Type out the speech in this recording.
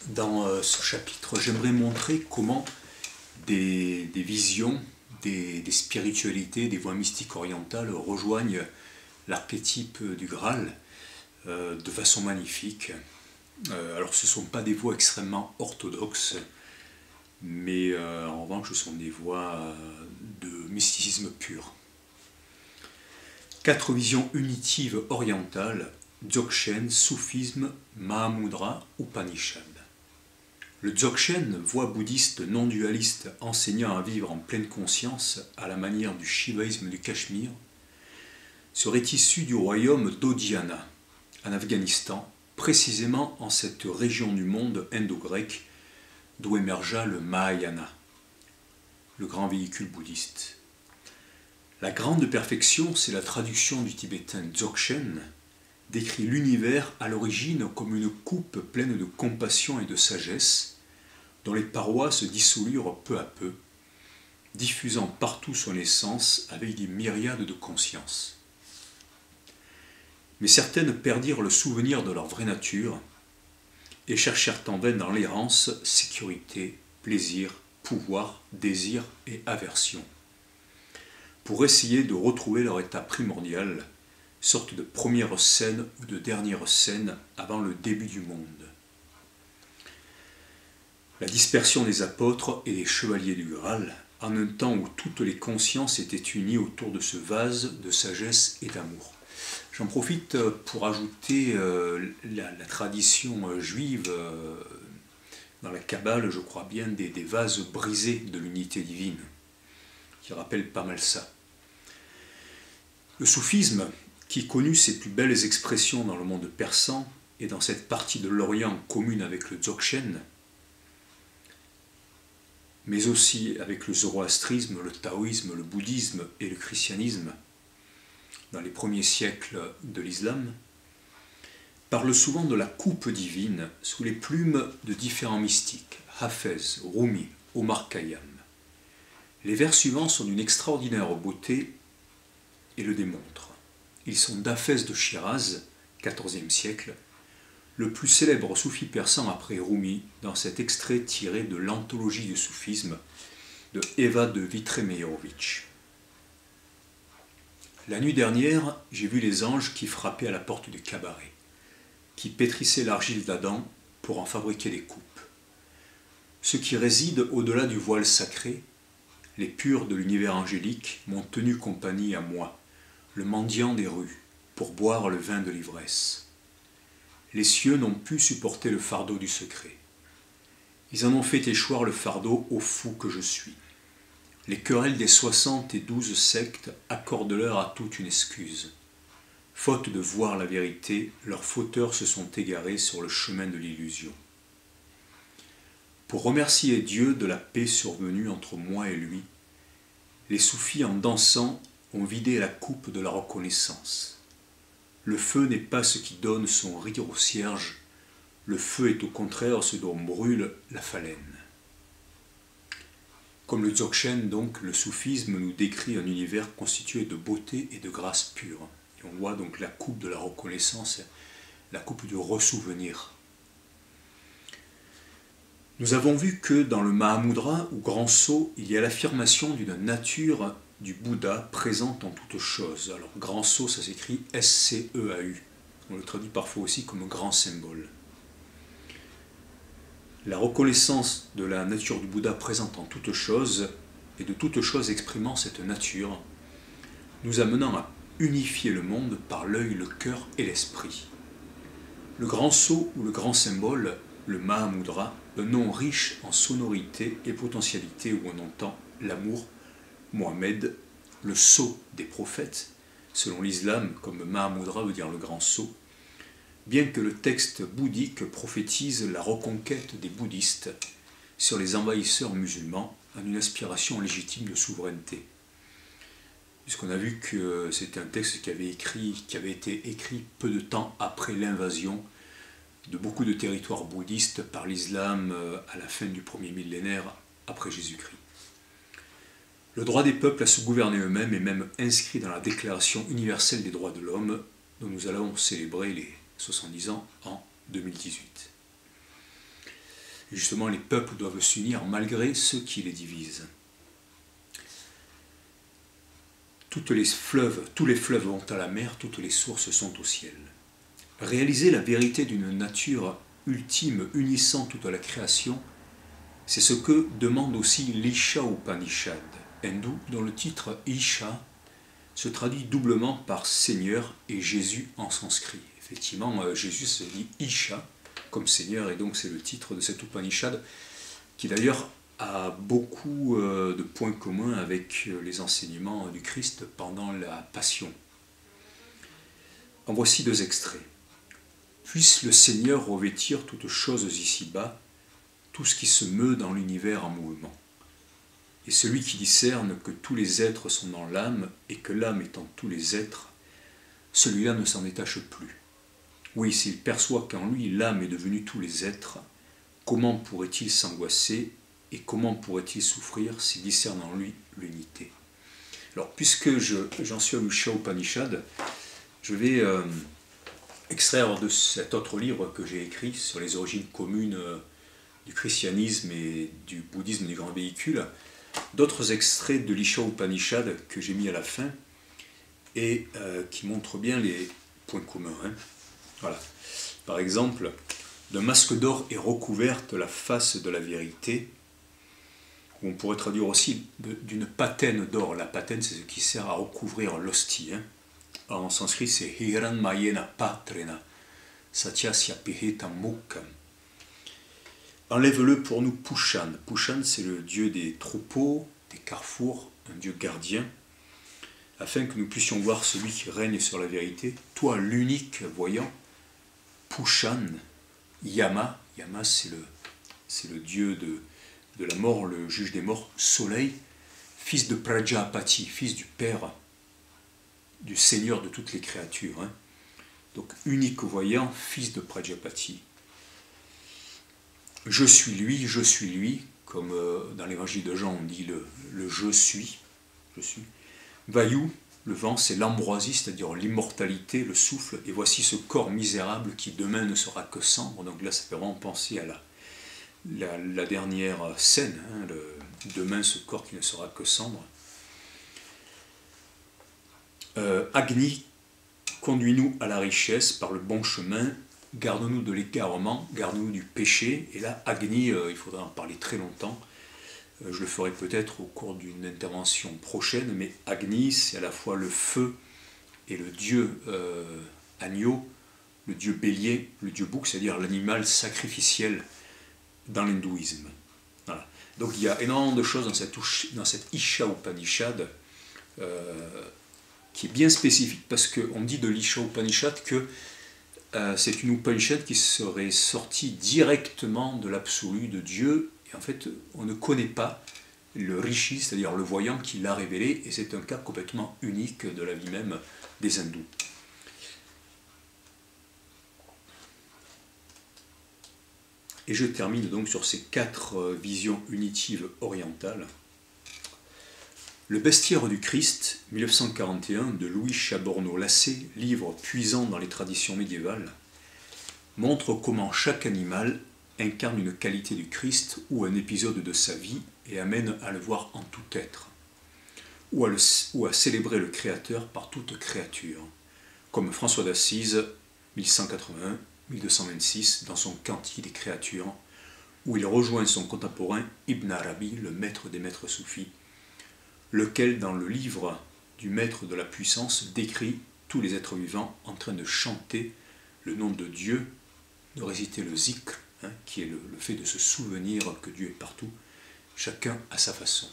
Dans ce chapitre, j'aimerais montrer comment des visions, des spiritualités, des voies mystiques orientales rejoignent l'archétype du Graal de façon magnifique. Alors ce ne sont pas des voies extrêmement orthodoxes, mais en revanche ce sont des voies de mysticisme pur. 4 visions unitives orientales: Dzogchen, Soufisme, Mahamudra, Upanishad. Le Dzogchen, voie bouddhiste non dualiste enseignant à vivre en pleine conscience à la manière du shivaïsme du Cachemire, serait issu du royaume d'Odhyana, en Afghanistan, précisément en cette région du monde indo-grec d'où émergea le Mahayana, le grand véhicule bouddhiste. La grande perfection, c'est la traduction du tibétain Dzogchen, décrit l'univers à l'origine comme une coupe pleine de compassion et de sagesse, dont les parois se dissolurent peu à peu, diffusant partout son essence avec des myriades de consciences. Mais certaines perdirent le souvenir de leur vraie nature et cherchèrent en vain dans l'errance sécurité, plaisir, pouvoir, désir et aversion, pour essayer de retrouver leur état primordial, sorte de première scène ou de dernière scène avant le début du monde. La dispersion des apôtres et des chevaliers du Graal, en un temps où toutes les consciences étaient unies autour de ce vase de sagesse et d'amour. J'en profite pour ajouter la tradition juive, dans la Kabbale, je crois bien, des vases brisés de l'unité divine, qui rappellent pas mal ça. Le soufisme, qui connut ses plus belles expressions dans le monde persan et dans cette partie de l'Orient commune avec le Dzogchen, mais aussi avec le zoroastrisme, le taoïsme, le bouddhisme et le christianisme, dans les premiers siècles de l'islam, parle souvent de la coupe divine sous les plumes de différents mystiques, Hafez, Rumi, Omar Khayyam. Les vers suivants sont d'une extraordinaire beauté et le démontrent. Ils sont d'Hafez de Shiraz, XIVe siècle, le plus célèbre soufi persan après Rumi, dans cet extrait tiré de l'anthologie du soufisme de Eva de Vitremeyovitch. La nuit dernière, j'ai vu les anges qui frappaient à la porte du cabaret, qui pétrissaient l'argile d'Adam pour en fabriquer des coupes. Ceux qui résident au-delà du voile sacré, les purs de l'univers angélique, m'ont tenu compagnie à moi, le mendiant des rues, pour boire le vin de l'ivresse. Les cieux n'ont pu supporter le fardeau du secret. Ils en ont fait échoir le fardeau au fou que je suis. Les querelles des 72 sectes accordent-leur à toute une excuse. Faute de voir la vérité, leurs fauteurs se sont égarés sur le chemin de l'illusion. Pour remercier Dieu de la paix survenue entre moi et lui, les soufis en dansant ont vidé la coupe de la reconnaissance. Le feu n'est pas ce qui donne son rire au cierge, le feu est au contraire ce dont brûle la phalène. Comme le Dzogchen, donc, le soufisme nous décrit un univers constitué de beauté et de grâce pure. Et on voit donc la coupe de la reconnaissance, la coupe du ressouvenir. Nous avons vu que dans le Mahamudra, ou Grand Sceau, il y a l'affirmation d'une nature du Bouddha présente en toute chose. Alors, Grand Sceau, ça s'écrit S-C-E-A-U. On le traduit parfois aussi comme grand symbole. La reconnaissance de la nature du Bouddha présente en toute chose, et de toute chose exprimant cette nature, nous amenant à unifier le monde par l'œil, le cœur et l'esprit. Le Grand Sceau ou le grand symbole, le Mahamudra, un nom riche en sonorité et potentialité où on entend l'amour, Mohamed, le sceau des prophètes, selon l'islam, comme Mahamudra veut dire le grand sceau, bien que le texte bouddhique prophétise la reconquête des bouddhistes sur les envahisseurs musulmans en une aspiration légitime de souveraineté. Puisqu'on a vu que c'était un texte qui avait été écrit peu de temps après l'invasion de beaucoup de territoires bouddhistes par l'islam à la fin du premier millénaire après Jésus-Christ. Le droit des peuples à se gouverner eux-mêmes est même inscrit dans la Déclaration universelle des droits de l'homme, dont nous allons célébrer les 70 ans en 2018. Et justement, les peuples doivent s'unir malgré ceux qui les divisent. Tous les fleuves vont à la mer, toutes les sources sont au ciel. Réaliser la vérité d'une nature ultime unissant toute la création, c'est ce que demande aussi l'Isha Upanishad hindou, dont le titre Isha se traduit doublement par Seigneur et Jésus en sanskrit. Effectivement, Jésus se dit Isha comme Seigneur, et donc c'est le titre de cet Upanishad, qui d'ailleurs a beaucoup de points communs avec les enseignements du Christ pendant la Passion. En voici 2 extraits. Puisse le Seigneur revêtir toutes choses ici-bas, tout ce qui se meut dans l'univers en mouvement. Et celui qui discerne que tous les êtres sont dans l'âme et que l'âme est en tous les êtres, celui-là ne s'en détache plus. Oui, s'il perçoit qu'en lui l'âme est devenue tous les êtres, comment pourrait-il s'angoisser et comment pourrait-il souffrir s'il discerne en lui l'unité? Alors, puisque j'en suis à l'Isha Upanishad, je vais extraire de cet autre livre que j'ai écrit sur les origines communes du christianisme et du bouddhisme du grand véhicule, d'autres extraits de l'Isha Upanishad que j'ai mis à la fin et qui montrent bien les points communs. Voilà. Par exemple, d'un masque d'or est recouverte la face de la vérité, ou on pourrait traduire aussi d'une patène d'or. La patène, c'est ce qui sert à recouvrir l'hostie. En sanskrit, c'est Hiranmayena Patrena, Satyasya Piheta Mukkam. Enlève-le pour nous, Pushan. Pushan, c'est le dieu des troupeaux, des carrefours, un dieu gardien, afin que nous puissions voir celui qui règne sur la vérité. Toi, l'unique voyant, Pushan, Yama. Yama, c'est le dieu de la mort, le juge des morts, soleil, fils de Prajapati, fils du père, du seigneur de toutes les créatures. Donc, unique voyant, fils de Prajapati. Je suis lui, comme dans l'évangile de Jean, on dit le je suis. Vayu, le vent, c'est l'ambroisie, c'est-à-dire l'immortalité, le souffle, et voici ce corps misérable qui demain ne sera que cendre. Donc là, ça fait vraiment penser à la dernière scène, demain ce corps qui ne sera que cendre. Agni, conduis-nous à la richesse par le bon chemin, garde-nous de l'égarement, garde-nous du péché. Et là, Agni, il faudra en parler très longtemps. Je le ferai peut-être au cours d'une intervention prochaine, mais Agni, c'est à la fois le feu et le dieu agneau, le dieu bélier, le dieu bouc, c'est-à-dire l'animal sacrificiel dans l'hindouisme. Voilà. Donc il y a énormément de choses dans cette Isha Upanishad qui est bien spécifique, parce qu'on dit de l'Isha Upanishad que c'est une Upanishad qui serait sortie directement de l'absolu de Dieu. Et en fait, on ne connaît pas le Rishi, c'est-à-dire le voyant qui l'a révélé, et c'est un cas complètement unique de la vie même des hindous. Et je termine donc sur ces 4 visions unitives orientales. Le bestiaire du Christ, 1941, de Louis Chaborneau-Lassé, livre puisant dans les traditions médiévales, montre comment chaque animal incarne une qualité du Christ ou un épisode de sa vie et amène à le voir en tout être, ou à célébrer le Créateur par toute créature, comme François d'Assise, 1181-1226, dans son Cantique des créatures, où il rejoint son contemporain Ibn Arabi, le maître des maîtres soufis, lequel, dans le livre du maître de la puissance, décrit tous les êtres vivants en train de chanter le nom de Dieu, de réciter le zikr, qui est le fait de se souvenir que Dieu est partout, chacun à sa façon.